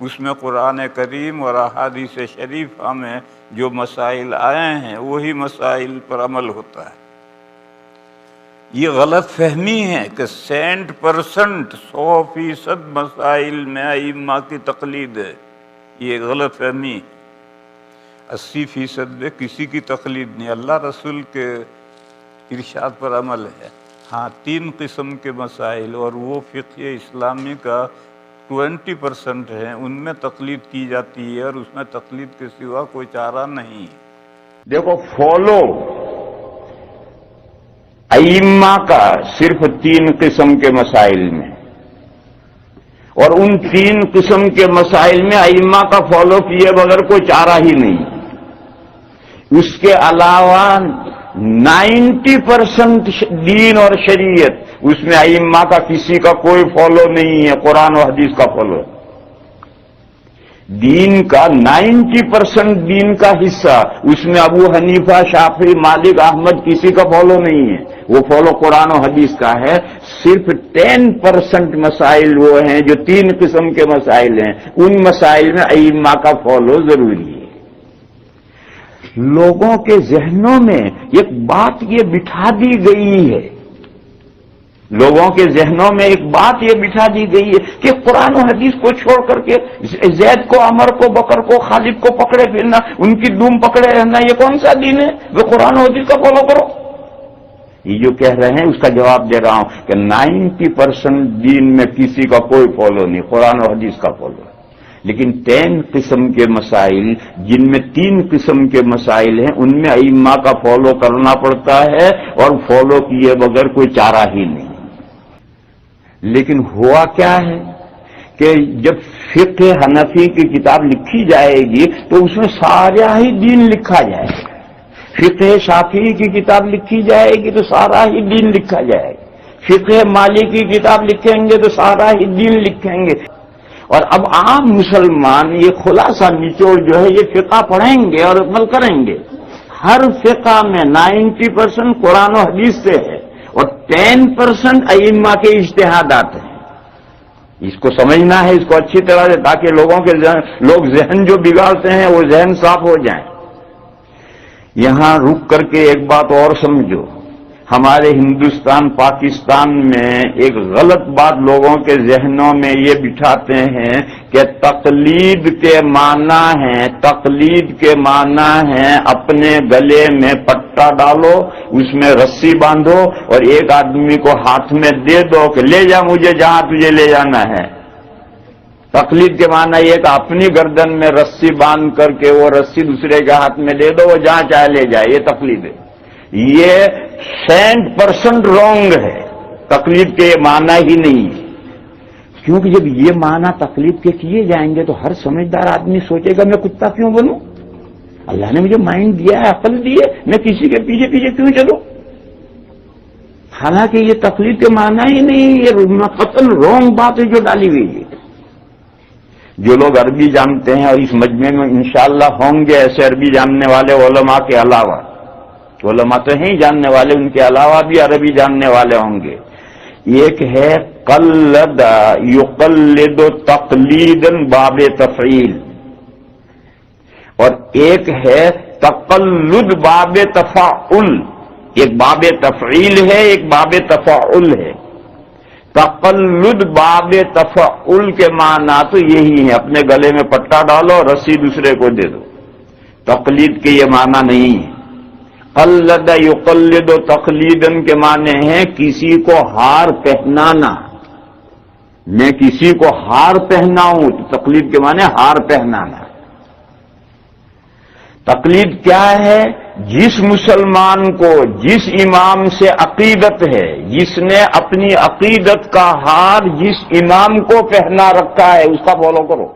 اس میں قرآن کریم اور احادیث شریفہ میں جو مسائل آئے ہیں وہی مسائل پر عمل ہوتا ہے۔ یہ غلط فہمی ہے کہ 100% 100% مسائل میں ائمہ کی تقلید ہے، یہ غلط فہمی۔ 80% میں کسی کی تقلید نہیں، اللہ رسول کے ارشاد پر عمل ہے۔ ہاں 3 قسم کے مسائل اور وہ فقہ اسلامی کا 20% ہے، ان میں تقلید کی جاتی ہے اور اس میں تقلید کے سوا کوئی چارہ نہیں۔ دیکھو فالو ائمہ کا صرف 3 قسم کے مسائل میں، اور ان 3 قسم کے مسائل میں ائمہ کا فالو کیے بغیر کوئی چارہ ہی نہیں۔ اس کے علاوہ 90% دین اور شریعت، اس میں ائمہ کا کسی کا کوئی فالو نہیں ہے، قرآن و حدیث کا فالو ہے۔ دین کا 90% دین کا حصہ، اس میں ابو حنیفہ، شافعی، مالک، احمد کسی کا فالو نہیں ہے، وہ فالو قرآن و حدیث کا ہے۔ صرف 10% مسائل وہ ہیں جو 3 قسم کے مسائل ہیں، ان مسائل میں ائمہ کا فالو ضروری ہے۔ لوگوں کے ذہنوں میں ایک بات یہ بٹھا دی گئی ہے، لوگوں کے ذہنوں میں ایک بات یہ بٹھا دی گئی ہے کہ قرآن و حدیث کو چھوڑ کر کے زید کو، عمر کو، بکر کو، خالد کو پکڑے پھرنا، ان کی دوم پکڑے رہنا، یہ کون سا دین ہے؟ وہ قرآن و حدیث کا فالو کرو۔ یہ جو کہہ رہے ہیں اس کا جواب دے رہا ہوں کہ 90% دین میں کسی کا کوئی فالو نہیں، قرآن و حدیث کا فالو ہے۔ لیکن 10 قسم کے مسائل، جن میں 3 قسم کے مسائل ہیں، ان میں ائمہ کا فالو کرنا پڑتا ہے اور فالو کیے بغیر کوئی چارہ ہی نہیں۔ لیکن ہوا کیا ہے کہ جب فقہ حنفی کی کتاب لکھی جائے گی تو اس میں سارا ہی دین لکھا جائے گا۔ فقہ شافعی کی کتاب لکھی جائے گی تو سارا ہی دین لکھا جائے گا۔ فقہ مالکی کی کتاب لکھیں گے تو سارا ہی دین لکھیں گے۔ اور اب عام مسلمان یہ خلاصہ نچوڑ جو ہے یہ فقہ پڑھیں گے اور عمل کریں گے۔ ہر فقہ میں 90% قرآن و حدیث سے ہے اور 10% ائمہ کے اجتہادات ہیں۔ اس کو سمجھنا ہے، اس کو اچھی طرح سے، تاکہ لوگ ذہن جو بگاڑتے ہیں وہ ذہن صاف ہو جائیں۔ یہاں رک کر کے ایک بات اور سمجھو، ہمارے ہندوستان پاکستان میں ایک غلط بات لوگوں کے ذہنوں میں یہ بٹھاتے ہیں کہ تقلید کے معنی ہیں، تقلید کے معنی ہیں اپنے گلے میں پٹا ڈالو، اس میں رسی باندھو اور ایک آدمی کو ہاتھ میں دے دو کہ لے جا مجھے جہاں تجھے لے جانا ہے۔ تقلید کے معنی یہ کہ اپنی گردن میں رسی باندھ کر کے وہ رسی دوسرے کے ہاتھ میں دے دو، وہ جہاں چاہے لے جائے، یہ تقلید ہے۔ یہ 100% رونگ ہے، تقلید کے یہ معنی ہی نہیں ہے۔ کیونکہ جب یہ معنی تقلید کے کیے جائیں گے تو ہر سمجھدار آدمی سوچے گا میں کتا کیوں بنوں؟ اللہ نے مجھے مائنڈ دیا ہے، عقل دی ہے، میں کسی کے پیچھے پیچھے کیوں چلوں؟ حالانکہ یہ تقلید کے معنی ہی نہیں، یہ قطعاً رونگ بات ہے جو ڈالی ہوئی ہے۔ جو لوگ عربی جانتے ہیں، اور اس مجمع میں انشاءاللہ ہوں گے ایسے عربی جاننے والے علماء کے علاوہ، علماء تو ہیں جاننے والے، ان کے علاوہ بھی عربی جاننے والے ہوں گے۔ ایک ہے قلد یقلد تقلیدا باب تفعیل، اور ایک ہے تقلد باب تفاعل۔ ایک باب تفعیل ہے، ایک باب تفاعل ہے۔ تقلد باب تفعل کے معنی تو یہی ہے، اپنے گلے میں پٹا ڈالو، رسی دوسرے کو دے دو۔ تقلید کے یہ معنی نہیں ہے۔ قلد یقلد و تقلیدن کے معنی ہیں کسی کو ہار پہنانا۔ میں کسی کو ہار پہناؤں تو تقلید کے معنی ہار پہنانا۔ تقلید کیا ہے؟ جس مسلمان کو جس امام سے عقیدت ہے، جس نے اپنی عقیدت کا ہار جس امام کو پہنا رکھا ہے، اس کا فالو کرو۔